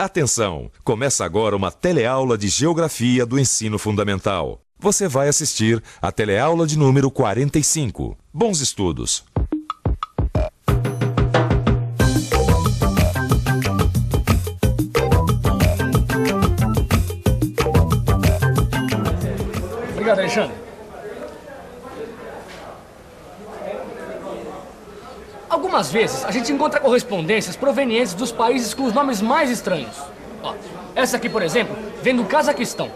Atenção! Começa agora uma teleaula de Geografia do Ensino Fundamental. Você vai assistir a teleaula de número 45. Bons estudos! Obrigado, Alexandre. Algumas vezes a gente encontra correspondências provenientes dos países com os nomes mais estranhos. Ó, essa aqui, por exemplo, vem do Cazaquistão.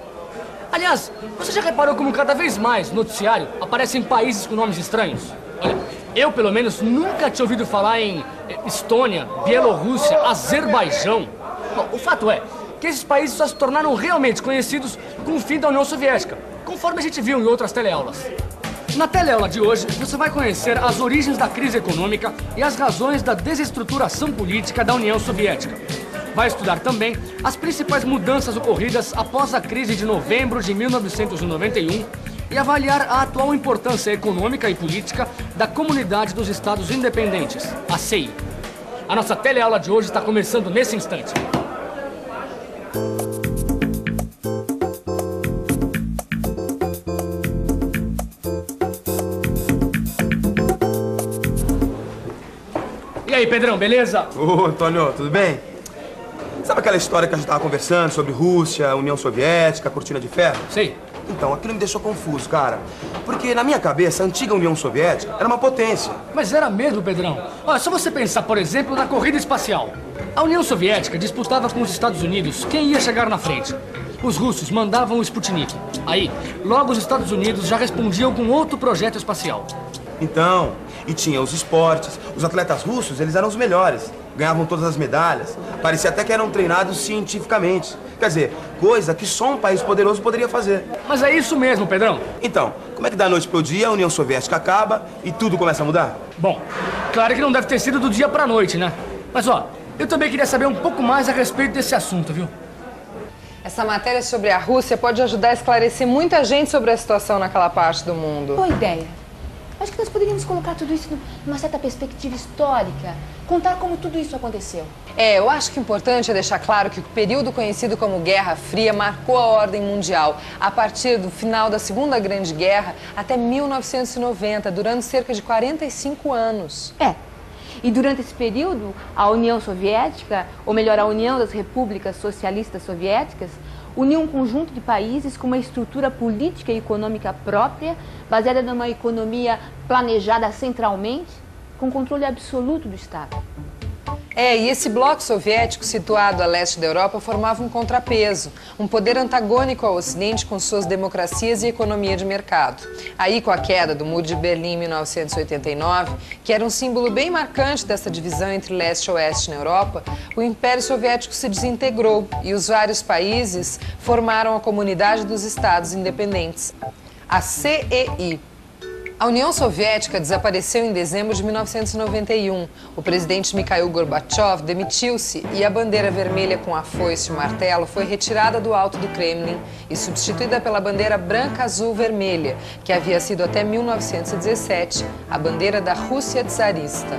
Aliás, você já reparou como cada vez mais no noticiário aparecem países com nomes estranhos? Olha, eu pelo menos nunca tinha ouvido falar em Estônia, Bielorrússia, Azerbaijão. Bom, o fato é que esses países só se tornaram realmente conhecidos com o fim da União Soviética, conforme a gente viu em outras teleaulas. Na teleaula de hoje, você vai conhecer as origens da crise econômica e as razões da desestruturação política da União Soviética. Vai estudar também as principais mudanças ocorridas após a crise de novembro de 1991 e avaliar a atual importância econômica e política da Comunidade dos Estados Independentes, a CEI. A nossa teleaula de hoje está começando nesse instante. E aí, Pedrão, beleza? Ô, Antônio, tudo bem? Sabe aquela história que a gente tava conversando sobre Rússia, União Soviética, Cortina de Ferro? Sei. Então, aquilo me deixou confuso, cara. Porque na minha cabeça, a antiga União Soviética era uma potência. Mas era mesmo, Pedrão. Olha, só você pensar, por exemplo, na corrida espacial. A União Soviética disputava com os Estados Unidos quem ia chegar na frente. Os russos mandavam o Sputnik. Aí, logo os Estados Unidos já respondiam com outro projeto espacial. Então, e tinha os esportes. Os atletas russos, eles eram os melhores. Ganhavam todas as medalhas. Parecia até que eram treinados cientificamente. Quer dizer, coisa que só um país poderoso poderia fazer. Mas é isso mesmo, Pedrão. Então, como é que da noite pro dia a União Soviética acaba e tudo começa a mudar? Bom, claro que não deve ter sido do dia pra noite, né? Mas ó, eu também queria saber um pouco mais a respeito desse assunto, viu? Essa matéria sobre a Rússia pode ajudar a esclarecer muita gente sobre a situação naquela parte do mundo. Boa ideia. Acho que nós poderíamos colocar tudo isso numa certa perspectiva histórica, contar como tudo isso aconteceu. Eu acho que o importante é deixar claro que o período conhecido como Guerra Fria marcou a ordem mundial a partir do final da Segunda Grande Guerra até 1990, durando cerca de 45 anos. E durante esse período, a União Soviética, ou melhor, a União das Repúblicas Socialistas Soviéticas, uniu um conjunto de países com uma estrutura política e econômica própria, baseada numa economia planejada centralmente, com controle absoluto do Estado. E esse bloco soviético situado a leste da Europa formava um contrapeso, um poder antagônico ao Ocidente com suas democracias e economia de mercado. Aí, com a queda do Muro de Berlim em 1989, que era um símbolo bem marcante dessa divisão entre leste e oeste na Europa, o Império Soviético se desintegrou e os vários países formaram a Comunidade dos Estados Independentes, a CEI. A União Soviética desapareceu em dezembro de 1991. O presidente Mikhail Gorbachev demitiu-se e a bandeira vermelha com a foice e o martelo foi retirada do alto do Kremlin e substituída pela bandeira branca-azul-vermelha, que havia sido até 1917 a bandeira da Rússia czarista.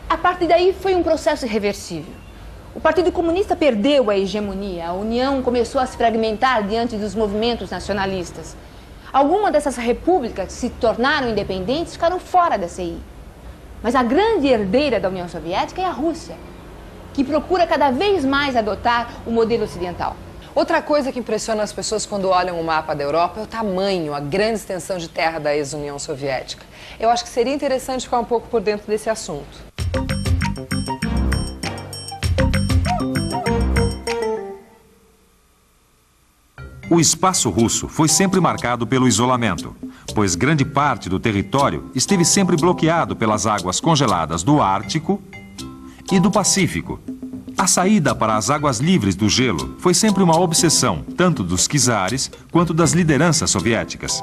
A partir daí foi um processo irreversível. O Partido Comunista perdeu a hegemonia, a União começou a se fragmentar diante dos movimentos nacionalistas. Algumas dessas repúblicas que se tornaram independentes ficaram fora da CEI. Mas a grande herdeira da União Soviética é a Rússia, que procura cada vez mais adotar o modelo ocidental. Outra coisa que impressiona as pessoas quando olham o mapa da Europa é o tamanho, a grande extensão de terra da ex-União Soviética. Eu acho que seria interessante ficar um pouco por dentro desse assunto. O espaço russo foi sempre marcado pelo isolamento, pois grande parte do território esteve sempre bloqueado pelas águas congeladas do Ártico e do Pacífico. A saída para as águas livres do gelo foi sempre uma obsessão, tanto dos czares quanto das lideranças soviéticas.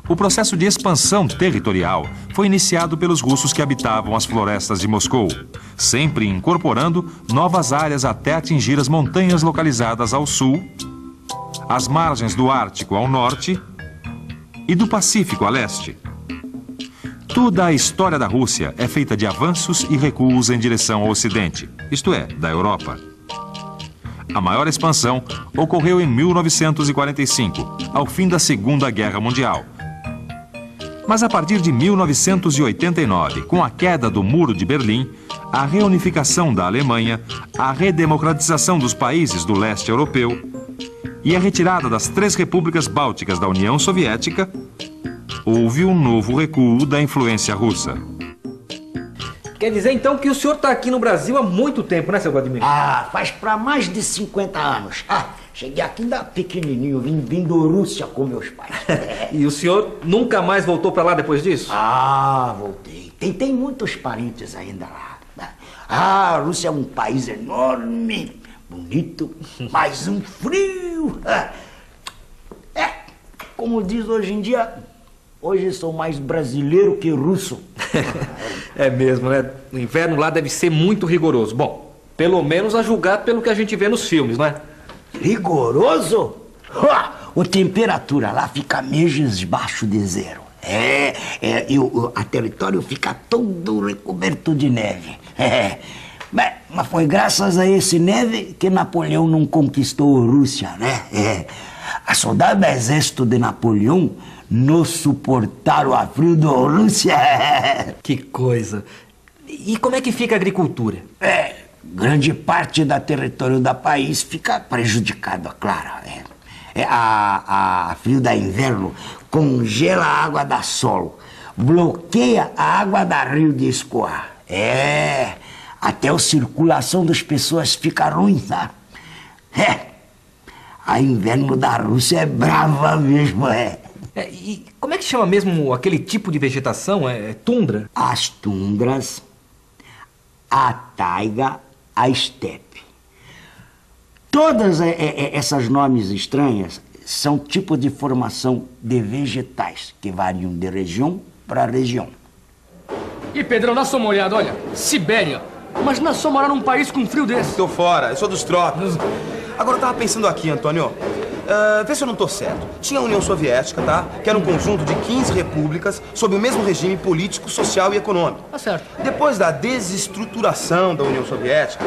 O processo de expansão territorial foi iniciado pelos russos que habitavam as florestas de Moscou, sempre incorporando novas áreas até atingir as montanhas localizadas ao sul, as margens do Ártico ao norte e do Pacífico a leste. Toda a história da Rússia é feita de avanços e recuos em direção ao Ocidente, isto é, da Europa. A maior expansão ocorreu em 1945, ao fim da Segunda Guerra Mundial. Mas a partir de 1989, com a queda do Muro de Berlim, a reunificação da Alemanha, a redemocratização dos países do leste europeu e a retirada das 3 repúblicas bálticas da União Soviética, houve um novo recuo da influência russa. Quer dizer, então, que o senhor está aqui no Brasil há muito tempo, né, seu Vladimir? Ah, faz para mais de 50 anos. Cheguei aqui ainda pequenininho, vim da Rússia com meus pais. E o senhor nunca mais voltou para lá depois disso? Voltei. Tem muitos parentes ainda lá. A Rússia é um país enorme, bonito, mas um frio. Como diz hoje em dia, hoje sou mais brasileiro que russo. É mesmo, né? O inverno lá deve ser muito rigoroso. Bom, pelo menos a julgar pelo que a gente vê nos filmes, não é? Rigoroso? A temperatura lá fica meses debaixo de zero. E o território fica todo recoberto de neve. Mas foi graças a esse neve que Napoleão não conquistou a Rússia, né? As soldados do exército de Napoleão não suportaram a frio da Rússia. Que coisa. E como é que fica a agricultura? Grande parte do território do país fica prejudicado, claro. A frio da inverno congela a água da solo, bloqueia a água da rio de escoar. Até a circulação das pessoas fica ruim, tá? A inverno da Rússia é brava mesmo, E como é que chama mesmo aquele tipo de vegetação? É tundra? As tundras, a taiga, a estepe. Todas essas nomes estranhas são tipo de formação de vegetais que variam de região para região. E Pedrão, dá só uma olhada, olha, Sibéria. Imagina só morar num país com frio desse. Tô fora, eu sou dos trópicos. Agora eu tava pensando aqui, Antônio. Vê se eu não tô certo. Tinha a União Soviética, tá? Que era um conjunto de 15 repúblicas sob o mesmo regime político, social e econômico. Tá certo. Depois da desestruturação da União Soviética,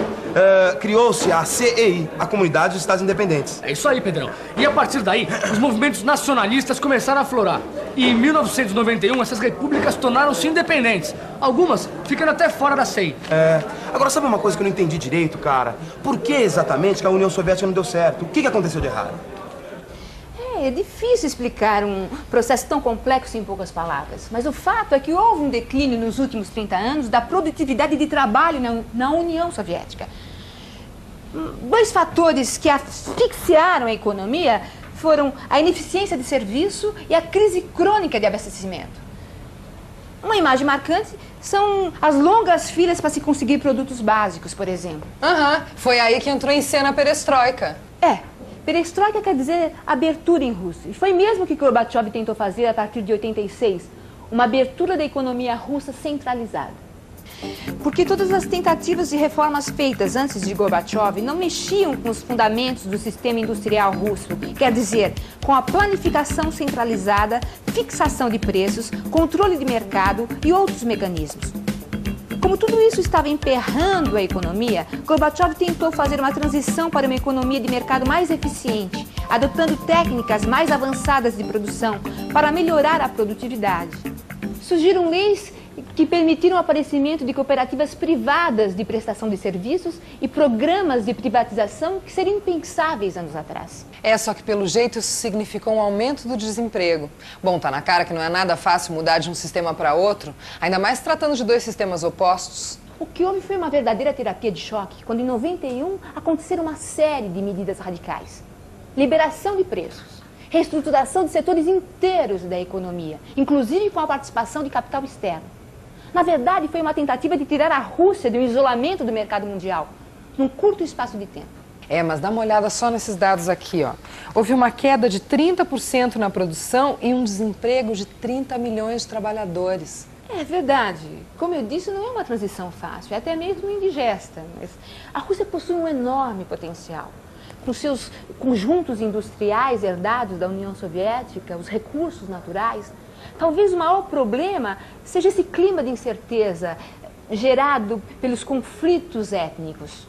criou-se a CEI, a Comunidade dos Estados Independentes. É isso aí, Pedrão. E a partir daí, os movimentos nacionalistas começaram a aflorar. E em 1991, essas repúblicas tornaram-se independentes. Algumas ficando até fora da CEI. Agora, sabe uma coisa que eu não entendi direito, cara? Por que exatamente que a União Soviética não deu certo? O que aconteceu de errado? É difícil explicar um processo tão complexo em poucas palavras. Mas o fato é que houve um declínio nos últimos 30 anos da produtividade de trabalho na União Soviética. 2 fatores que asfixiaram a economia foram a ineficiência de serviço e a crise crônica de abastecimento. Uma imagem marcante são as longas filas para se conseguir produtos básicos, por exemplo. Foi aí que entrou em cena a perestroika. Perestroika quer dizer abertura em russo. E foi mesmo que Gorbachev tentou fazer a partir de 86, uma abertura da economia russa centralizada. Porque todas as tentativas de reformas feitas antes de Gorbachev não mexiam com os fundamentos do sistema industrial russo, quer dizer, com a planificação centralizada, fixação de preços, controle de mercado e outros mecanismos. Como tudo isso estava emperrando a economia, Gorbachev tentou fazer uma transição para uma economia de mercado mais eficiente, adotando técnicas mais avançadas de produção para melhorar a produtividade. Surgiram leis que permitiram o aparecimento de cooperativas privadas de prestação de serviços e programas de privatização que seriam impensáveis anos atrás. Só que pelo jeito isso significou um aumento do desemprego. Bom, tá na cara que não é nada fácil mudar de um sistema para outro, ainda mais tratando de 2 sistemas opostos. O que houve foi uma verdadeira terapia de choque, quando em 91 aconteceram uma série de medidas radicais. Liberação de preços, reestruturação de setores inteiros da economia, inclusive com a participação de capital externo. Na verdade, foi uma tentativa de tirar a Rússia do isolamento do mercado mundial, num curto espaço de tempo. Mas dá uma olhada só nesses dados aqui, ó. Houve uma queda de 30% na produção e um desemprego de 30 milhões de trabalhadores. É verdade. Como eu disse, não é uma transição fácil, é até mesmo indigesta. Mas a Rússia possui um enorme potencial. com os seus conjuntos industriais herdados da União Soviética, os recursos naturais. Talvez o maior problema seja esse clima de incerteza gerado pelos conflitos étnicos.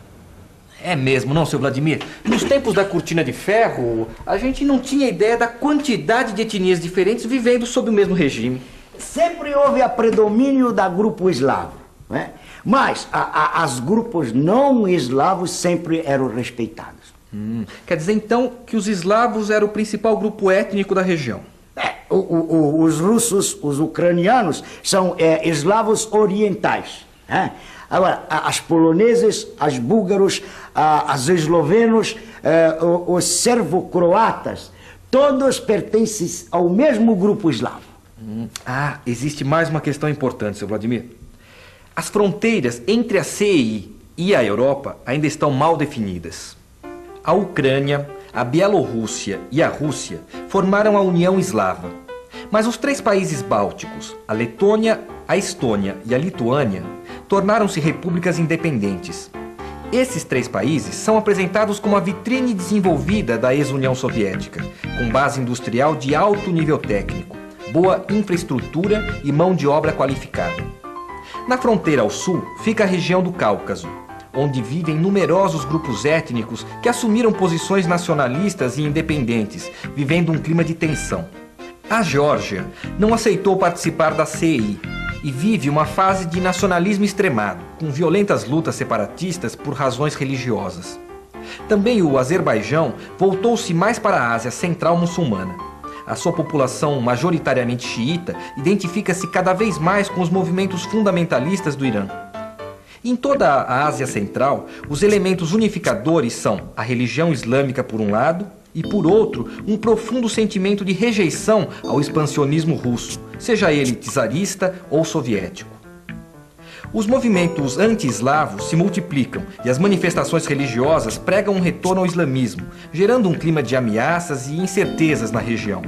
É mesmo, não, seu Vladimir? Nos tempos da cortina de ferro, a gente não tinha ideia da quantidade de etnias diferentes vivendo sob o mesmo regime. Sempre houve a predomínio da grupo eslavo, né? Mas as grupos não eslavos sempre eram respeitados. Quer dizer, então, que os eslavos eram o principal grupo étnico da região. Os russos, os ucranianos, são eslavos orientais, né? Agora, as poloneses, as búlgaros, as eslovenos, os servo-croatas, todos pertencem ao mesmo grupo eslavo. Existe mais uma questão importante, seu Vladimir. As fronteiras entre a CEI e a Europa ainda estão mal definidas. A Ucrânia, a Bielorrússia e a Rússia formaram a União Eslava. Mas os 3 países bálticos, a Letônia, a Estônia e a Lituânia, tornaram-se repúblicas independentes. Esses 3 países são apresentados como a vitrine desenvolvida da ex-União Soviética, com base industrial de alto nível técnico, boa infraestrutura e mão de obra qualificada. Na fronteira ao sul fica a região do Cáucaso, onde vivem numerosos grupos étnicos que assumiram posições nacionalistas e independentes, vivendo um clima de tensão. A Geórgia não aceitou participar da CEI e vive uma fase de nacionalismo extremado, com violentas lutas separatistas por razões religiosas. Também o Azerbaijão voltou-se mais para a Ásia Central muçulmana. A sua população majoritariamente xiita identifica-se cada vez mais com os movimentos fundamentalistas do Irã. Em toda a Ásia Central, os elementos unificadores são a religião islâmica por um lado e, por outro, um profundo sentimento de rejeição ao expansionismo russo, seja ele czarista ou soviético. Os movimentos anti-eslavos se multiplicam e as manifestações religiosas pregam um retorno ao islamismo, gerando um clima de ameaças e incertezas na região.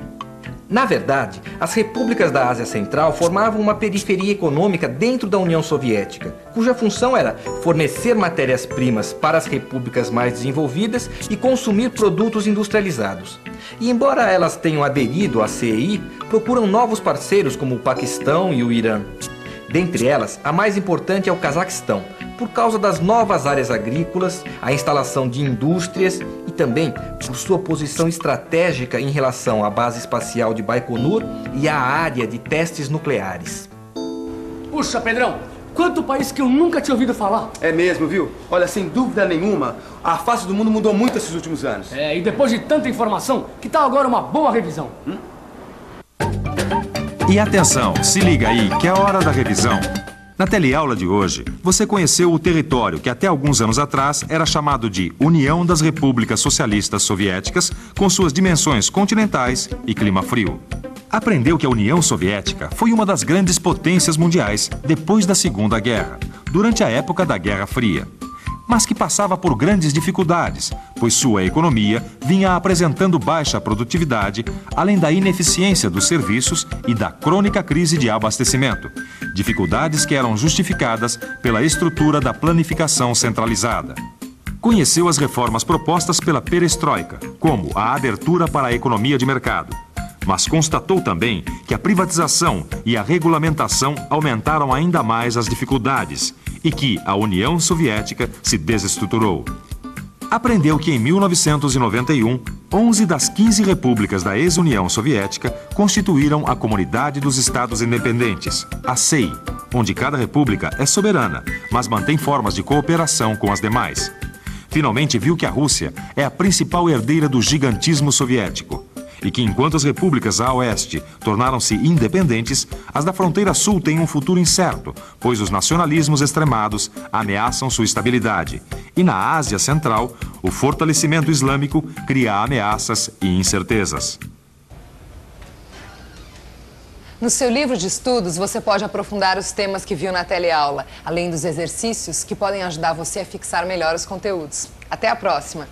Na verdade, as repúblicas da Ásia Central formavam uma periferia econômica dentro da União Soviética, cuja função era fornecer matérias-primas para as repúblicas mais desenvolvidas e consumir produtos industrializados. E embora elas tenham aderido à CEI, procuram novos parceiros como o Paquistão e o Irã. Dentre elas, a mais importante é o Cazaquistão, por causa das novas áreas agrícolas, a instalação de indústrias e também por sua posição estratégica em relação à base espacial de Baikonur e à área de testes nucleares. Puxa, Pedrão, quanto país que eu nunca tinha ouvido falar. É mesmo, viu? Olha, sem dúvida nenhuma, a face do mundo mudou muito esses últimos anos. E depois de tanta informação, que tal agora uma boa revisão? E atenção, se liga aí que é a hora da revisão. Na teleaula de hoje, você conheceu o território que até alguns anos atrás era chamado de União das Repúblicas Socialistas Soviéticas, com suas dimensões continentais e clima frio. Aprendeu que a União Soviética foi uma das grandes potências mundiais depois da Segunda Guerra, durante a época da Guerra Fria, mas que passava por grandes dificuldades, pois sua economia vinha apresentando baixa produtividade, além da ineficiência dos serviços e da crônica crise de abastecimento, dificuldades que eram justificadas pela estrutura da planificação centralizada. Conheceu as reformas propostas pela perestroika, como a abertura para a economia de mercado, mas constatou também que a privatização e a regulamentação aumentaram ainda mais as dificuldades e que a União Soviética se desestruturou. Aprendeu que em 1991, 11 das 15 repúblicas da ex-União Soviética constituíram a Comunidade dos Estados Independentes, a CEI, onde cada república é soberana, mas mantém formas de cooperação com as demais. Finalmente viu que a Rússia é a principal herdeira do gigantismo soviético e que enquanto as repúblicas a oeste tornaram-se independentes, as da fronteira sul têm um futuro incerto, pois os nacionalismos extremados ameaçam sua estabilidade. E na Ásia Central, o fortalecimento islâmico cria ameaças e incertezas. No seu livro de estudos, você pode aprofundar os temas que viu na teleaula, além dos exercícios que podem ajudar você a fixar melhor os conteúdos. Até a próxima!